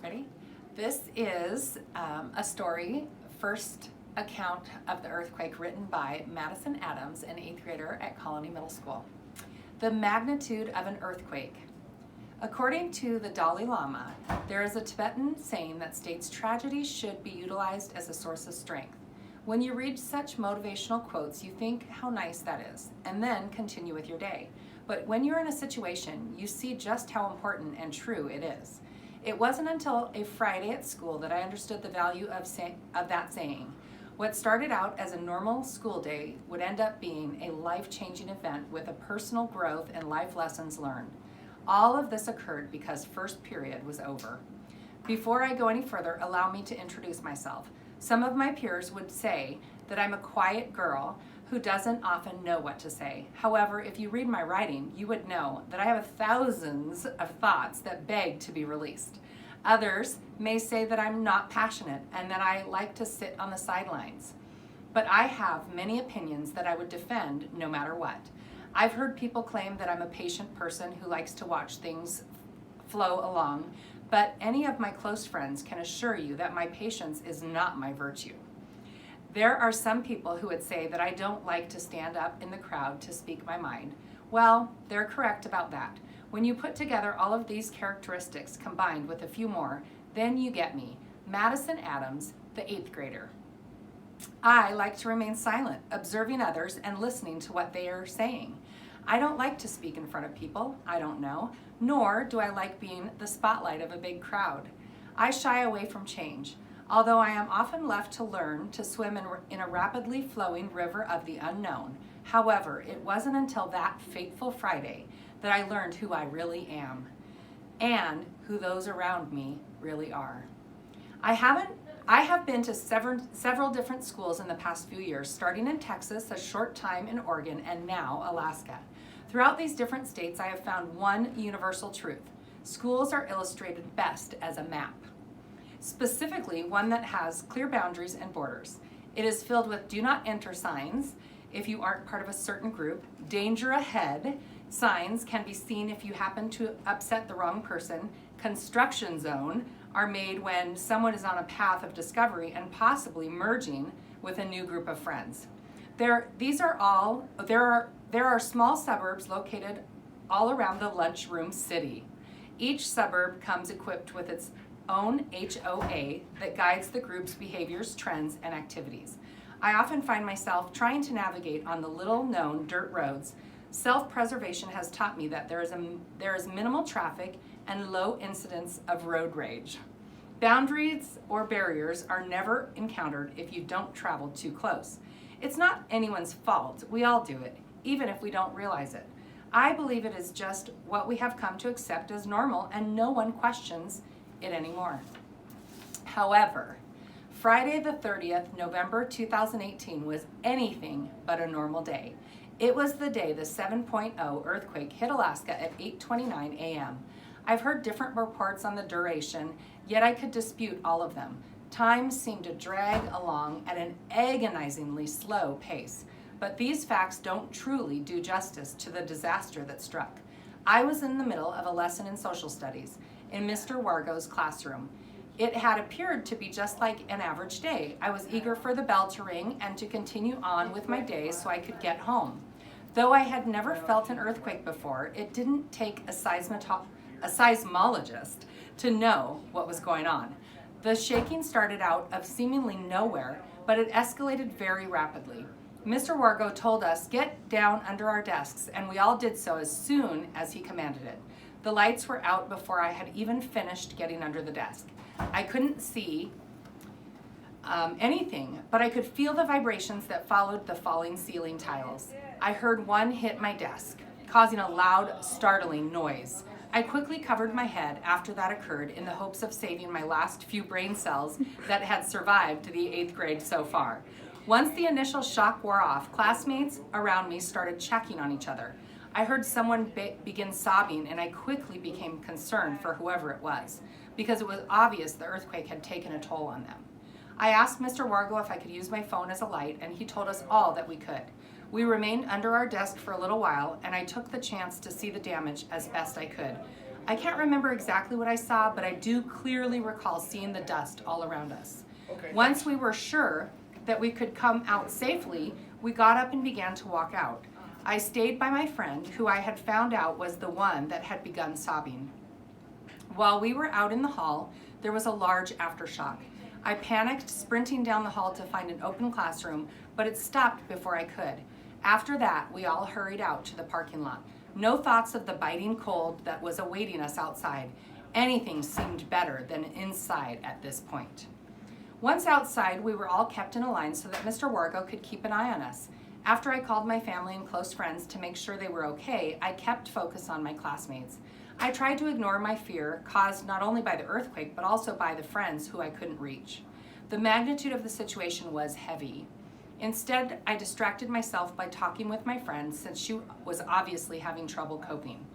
Ready? This is a story, first account of the earthquake written by Madison Adams, an 8th grader at Colony Middle School. The magnitude of an earthquake. According to the Dalai Lama, there is a Tibetan saying that states tragedy should be utilized as a source of strength. When you read such motivational quotes, you think how nice that is, and then continue with your day. But when you're in a situation, you see just how important and true it is. It wasn't until a Friday at school that I understood the value of that saying. What started out as a normal school day would end up being a life-changing event with a personal growth and life lessons learned. All of this occurred because first period was over. Before I go any further, allow me to introduce myself. Some of my peers would say that I'm a quiet girl who doesn't often know what to say. However, if you read my writing, you would know that I have thousands of thoughts that beg to be released. Others may say that I'm not passionate and that I like to sit on the sidelines. But I have many opinions that I would defend no matter what. I've heard people claim that I'm a patient person who likes to watch things flow along, but any of my close friends can assure you that my patience is not my virtue. There are some people who would say that I don't like to stand up in the crowd to speak my mind. Well, they're correct about that. When you put together all of these characteristics combined with a few more, then you get me, Madison Adams, the 8th grader. I like to remain silent, observing others and listening to what they are saying. I don't like to speak in front of people I don't know, nor do I like being the spotlight of a big crowd. I shy away from change, although I am often left to learn to swim in a rapidly flowing river of the unknown. However, it wasn't until that fateful Friday that I learned who I really am and who those around me really are. I have been to several different schools in the past few years, starting in Texas, a short time in Oregon, and now Alaska. Throughout these different states, I have found one universal truth. Schools are illustrated best as a map, specifically one that has clear boundaries and borders. It is filled with do not enter signs if you aren't part of a certain group, danger ahead signs can be seen if you happen to upset the wrong person, construction zone are made when someone is on a path of discovery and possibly merging with a new group of friends. There are small suburbs located all around the lunchroom city. Each suburb comes equipped with its own HOA that guides the group's behaviors, trends, and activities. I often find myself trying to navigate on the little-known dirt roads. Self-preservation has taught me that there is minimal traffic and low incidence of road rage. Boundaries or barriers are never encountered if you don't travel too close. It's not anyone's fault. We all do it, even if we don't realize it. I believe it is just what we have come to accept as normal, and no one questions it anymore. However, Friday the 30th, November 2018 was anything but a normal day. It was the day the 7.0 earthquake hit Alaska at 8:29 a.m. I've heard different reports on the duration, yet I could dispute all of them. Time seemed to drag along at an agonizingly slow pace, but these facts don't truly do justice to the disaster that struck. I was in the middle of a lesson in social studies in Mr. Wargo's classroom. It had appeared to be just like an average day. I was eager for the bell to ring and to continue on with my day so I could get home. Though I had never felt an earthquake before, it didn't take a seismologist to know what was going on. The shaking started out of seemingly nowhere, but it escalated very rapidly. Mr. Wargo told us, "Get down under our desks," and we all did so as soon as he commanded it. The lights were out before I had even finished getting under the desk. I couldn't see anything, but I could feel the vibrations that followed the falling ceiling tiles. I heard one hit my desk, causing a loud, startling noise. I quickly covered my head after that occurred in the hopes of saving my last few brain cells that had survived to the 8th grade so far. Once the initial shock wore off, classmates around me started checking on each other. I heard someone begin sobbing, and I quickly became concerned for whoever it was, because it was obvious the earthquake had taken a toll on them. I asked Mr. Wargo if I could use my phone as a light, and he told us all that we could. We remained under our desk for a little while, and I took the chance to see the damage as best I could. I can't remember exactly what I saw, but I do clearly recall seeing the dust all around us. Okay. Once we were sure that we could come out safely, we got up and began to walk out. I stayed by my friend, who I had found out was the one that had begun sobbing. While we were out in the hall, there was a large aftershock. I panicked, sprinting down the hall to find an open classroom, but it stopped before I could. After that, we all hurried out to the parking lot. No thoughts of the biting cold that was awaiting us outside. Anything seemed better than inside at this point. Once outside, we were all kept in a line so that Mr. Wargo could keep an eye on us. After I called my family and close friends to make sure they were okay, I kept focus on my classmates. I tried to ignore my fear, caused not only by the earthquake, but also by the friends who I couldn't reach. The magnitude of the situation was heavy. Instead, I distracted myself by talking with my friend, since she was obviously having trouble coping.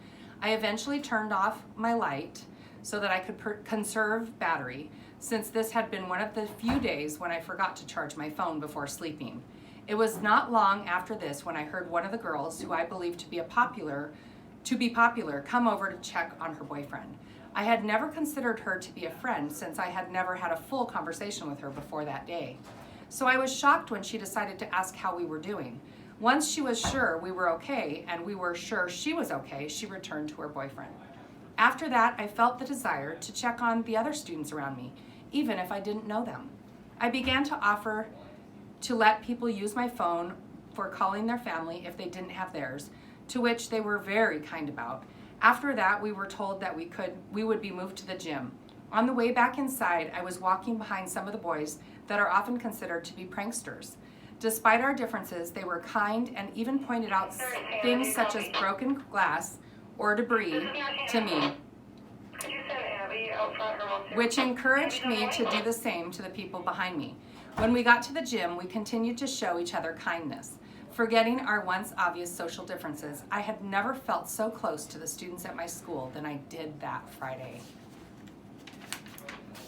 I eventually turned off my light so that I could conserve battery, since this had been one of the few days when I forgot to charge my phone before sleeping. It was not long after this when I heard one of the girls, who I believed to be popular, come over to check on her boyfriend. I had never considered her to be a friend, since I had never had a full conversation with her before that day. So I was shocked when she decided to ask how we were doing. Once she was sure we were okay, and we were sure she was okay, she returned to her boyfriend. After that, I felt the desire to check on the other students around me, even if I didn't know them. I began to offer to let people use my phone for calling their family if they didn't have theirs, to which they were very kind about. After that, we were told that we would be moved to the gym. On the way back inside, I was walking behind some of the boys that are often considered to be pranksters. Despite our differences, they were kind and even pointed out things such as broken glass or debris to me, which encouraged me to do the same to the people behind me. When we got to the gym, we continued to show each other kindness. Forgetting our once obvious social differences, I had never felt so close to the students at my school than I did that Friday.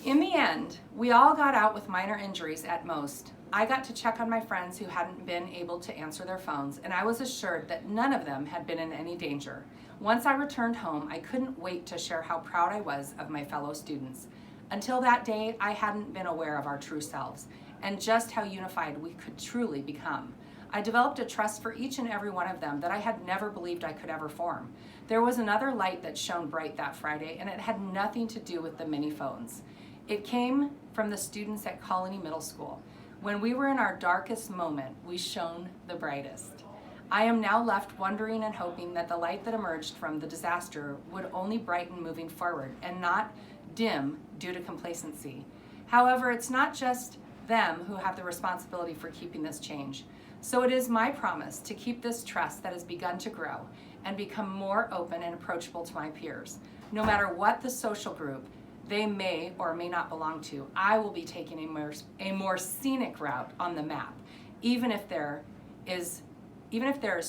In the end, we all got out with minor injuries at most. I got to check on my friends who hadn't been able to answer their phones, and I was assured that none of them had been in any danger. Once I returned home, I couldn't wait to share how proud I was of my fellow students. Until that day, I hadn't been aware of our true selves and just how unified we could truly become. I developed a trust for each and every one of them that I had never believed I could ever form. There was another light that shone bright that Friday, and it had nothing to do with the mini phones. It came from the students at Colony Middle School. When we were in our darkest moment, we shone the brightest. I am now left wondering and hoping that the light that emerged from the disaster would only brighten moving forward and not dim due to complacency. However, it's not just them who have the responsibility for keeping this change. So it is my promise to keep this trust that has begun to grow and become more open and approachable to my peers. No matter what the social group they may or may not belong to, I will be taking a more scenic route on the map, even if there is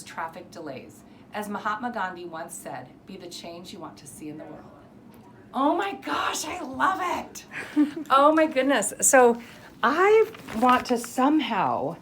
traffic delays. As Mahatma Gandhi once said, be the change you want to see in the world. Oh my gosh, I love it. Oh my goodness. So I want to somehow